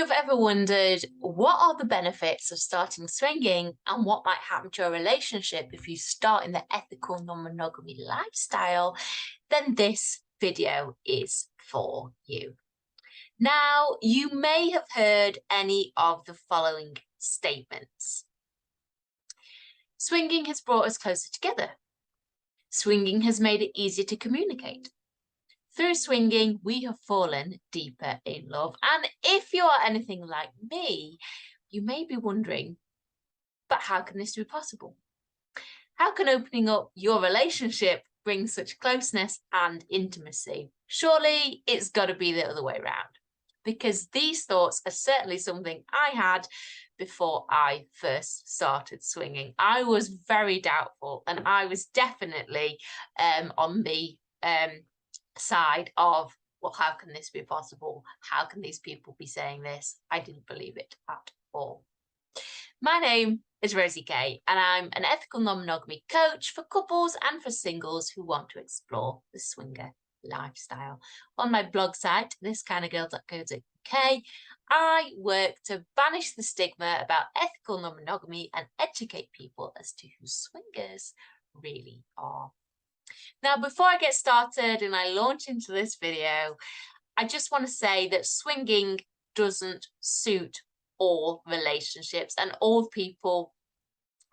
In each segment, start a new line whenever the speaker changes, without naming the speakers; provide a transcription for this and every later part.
you've ever wondered what are the benefits of starting swinging and what might happen to your relationship if you start in the ethical non-monogamy lifestyle, then this video is for you. Now, you may have heard any of the following statements. Swinging has brought us closer together. Swinging has made it easier to communicate. Through swinging, we have fallen deeper in love. And if you are anything like me, you may be wondering, but how can this be possible? How can opening up your relationship bring such closeness and intimacy? Surely it's got to be the other way around, because these thoughts are certainly something I had before I first started swinging. I was very doubtful, and I was definitely on the side of, well, how can this be possible? How can these people be saying this? I didn't believe it at all. My name is Rosie Kay, and I'm an ethical non-monogamy coach for couples and for singles who want to explore the swinger lifestyle. On my blog site, ThisKindaGirl.co.uk, I work to banish the stigma about ethical non-monogamy and educate people as to who swingers really are. Now, before I get started and I launch into this video, I just want to say that swinging doesn't suit all relationships and all people,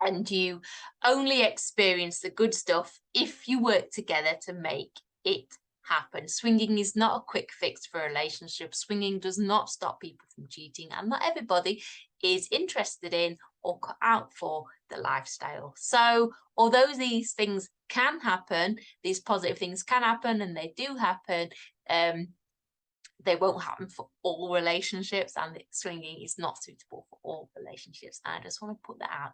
and you only experience the good stuff if you work together to make it happen. Swinging is not a quick fix for a relationship. Swinging does not stop people from cheating, and not everybody is interested in or cut out for the lifestyle. So although these things can happen, these positive things can happen, and they do happen, they won't happen for all relationships, and swinging is not suitable for all relationships. And I just want to put that out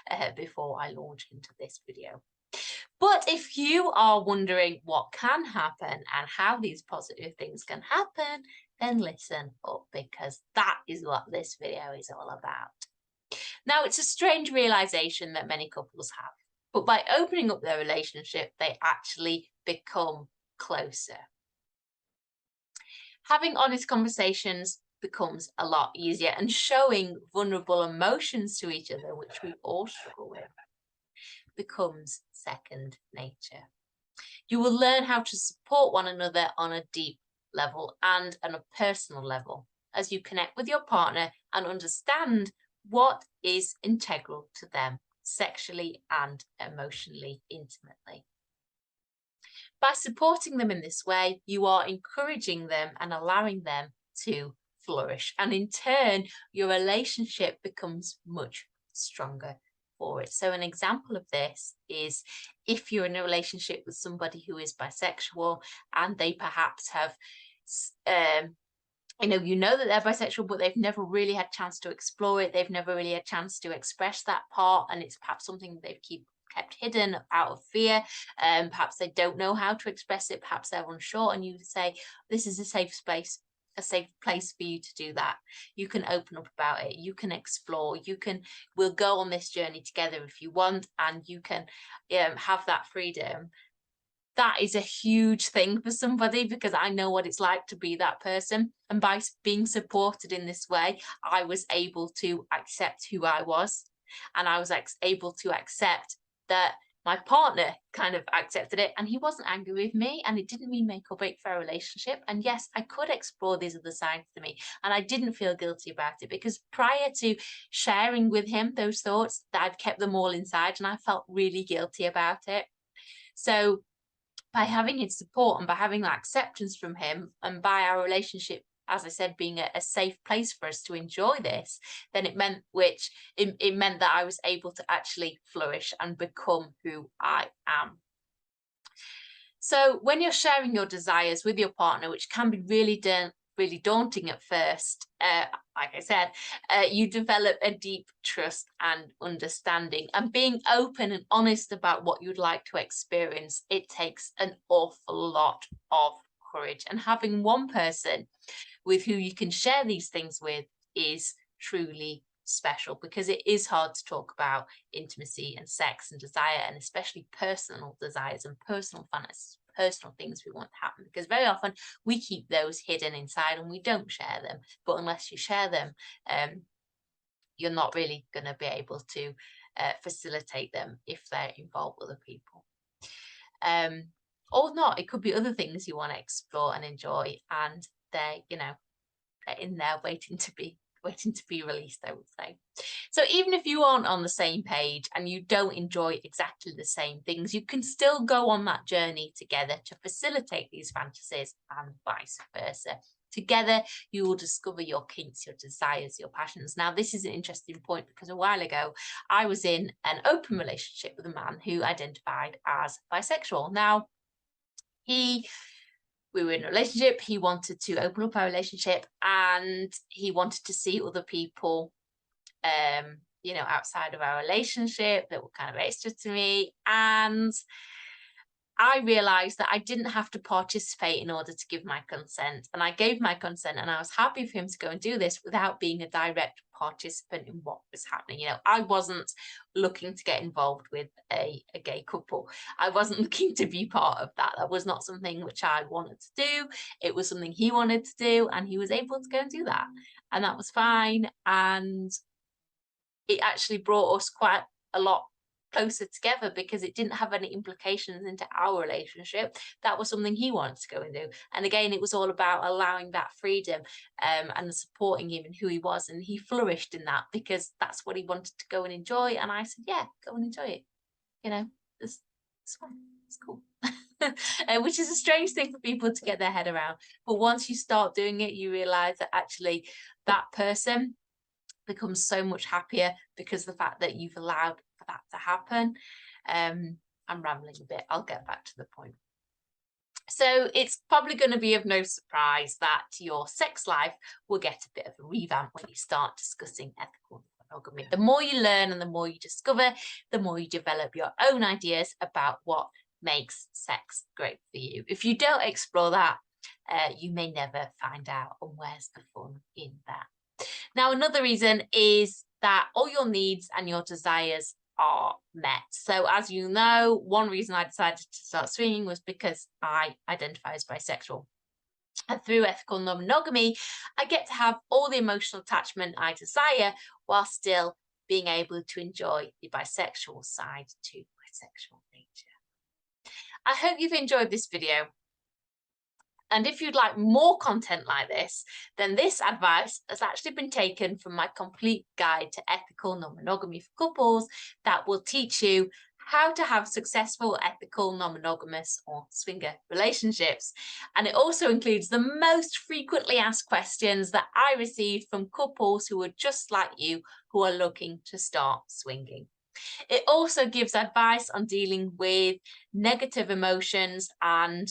there before I launch into this video. But if you are wondering what can happen and how these positive things can happen, then listen up, because that is what this video is all about. Now, it's a strange realization that many couples have, but by opening up their relationship, they actually become closer. Having honest conversations becomes a lot easier, and showing vulnerable emotions to each other, which we all struggle with, becomes second nature. You will learn how to support one another on a deep level and on a personal level as you connect with your partner and understand what is integral to them sexually and emotionally intimately. By supporting them in this way, you are encouraging them and allowing them to flourish, and in turn your relationship becomes much stronger for it. So an example of this is if you're in a relationship with somebody who is bisexual and they perhaps have you know that they're bisexual, but they've never really had a chance to explore it. They've never really had a chance to express that part, and it's perhaps something they've kept hidden out of fear. Perhaps they don't know how to express it. Perhaps they're unsure, and you say, this is a safe space, a safe place for you to do that. You can open up about it. You can explore. We'll go on this journey together if you want, and you can have that freedom. That is a huge thing for somebody, because I know what it's like to be that person. And by being supported in this way, I was able to accept who I was. And I was able to accept that my partner kind of accepted it, and he wasn't angry with me, and it didn't mean make or break for a relationship. And yes, I could explore these other sides to me, and I didn't feel guilty about it, because prior to sharing with him those thoughts, I'd kept them all inside, and I felt really guilty about it. So by having his support and by having that acceptance from him, and by our relationship, as I said, being a safe place for us to enjoy this, then it meant that I was able to actually flourish and become who I am. So when you're sharing your desires with your partner, which can be really daunting at first, like I said, you develop a deep trust and understanding, and being open and honest about what you'd like to experience, it takes an awful lot of courage. And having one person with who you can share these things with is truly special, because it is hard to talk about intimacy and sex and desire, and especially personal desires and personal personal things we want to happen, because very often we keep those hidden inside and we don't share them. But unless you share them, you're not really going to be able to facilitate them if they involve other people. Or not, it could be other things you want to explore and enjoy, and they're, you know, they're in there waiting to be released, I would say. So even if you aren't on the same page and you don't enjoy exactly the same things, you can still go on that journey together to facilitate these fantasies, and vice versa. Together, you will discover your kinks, your desires, your passions. Now, this is an interesting point, because a while ago, I was in an open relationship with a man who identified as bisexual. Now, we were in a relationship, he wanted to open up our relationship, and he wanted to see other people, you know, outside of our relationship that were kind of extra to me. And I realized that I didn't have to participate in order to give my consent. And I gave my consent, and I was happy for him to go and do this without being a direct participant in what was happening. You know, I wasn't looking to get involved with a gay couple. I wasn't looking to be part of that. That was not something which I wanted to do. It was something he wanted to do, and he was able to go and do that. And that was fine. And it actually brought us quite a lot closer together, because it didn't have any implications into our relationship. That was something he wanted to go and do. And again, it was all about allowing that freedom and supporting him in who he was. And he flourished in that, because that's what he wanted to go and enjoy. And I said, yeah, go and enjoy it. You know, it's fine. It's cool. Which is a strange thing for people to get their head around. But once you start doing it, you realize that actually that person becomes so much happier because of the fact that you've allowed for that to happen. I'm rambling a bit. I'll get back to the point. So it's probably going to be of no surprise that your sex life will get a bit of a revamp when you start discussing ethical monogamy. The more you learn and the more you discover, the more you develop your own ideas about what makes sex great for you. If you don't explore that, you may never find out, and where's the fun in that? Now, another reason is that all your needs and your desires are met. So as you know, one reason I decided to start swinging was because I identify as bisexual. And through ethical non-monogamy, I get to have all the emotional attachment I desire while still being able to enjoy the bisexual side to my sexual nature. I hope you've enjoyed this video. And if you'd like more content like this, then this advice has actually been taken from my complete guide to ethical non-monogamy for couples that will teach you how to have successful ethical non-monogamous or swinger relationships. And it also includes the most frequently asked questions that I received from couples who are just like you, who are looking to start swinging. It also gives advice on dealing with negative emotions and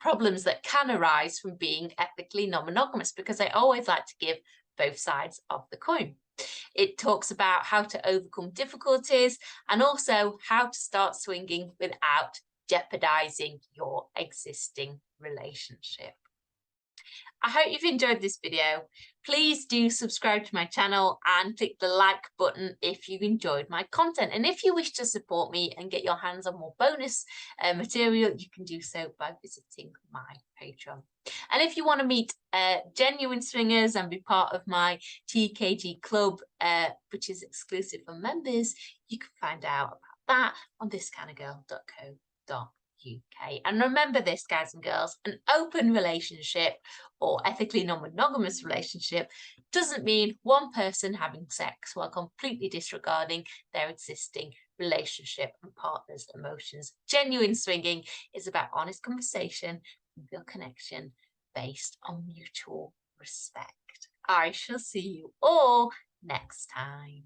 problems that can arise from being ethically non-monogamous, because I always like to give both sides of the coin. It talks about how to overcome difficulties and also how to start swinging without jeopardizing your existing relationship. I hope you've enjoyed this video. Please do subscribe to my channel and click the like button if you've enjoyed my content. And if you wish to support me and get your hands on more bonus material, you can do so by visiting my Patreon. And if you want to meet genuine swingers and be part of my TKG club, which is exclusive for members, you can find out about that on ThisKindaGirl.co.uk. And remember this, guys and girls, an open relationship or ethically non-monogamous relationship doesn't mean one person having sex while completely disregarding their existing relationship and partner's emotions. Genuine swinging is about honest conversation and real connection based on mutual respect. I shall see you all next time.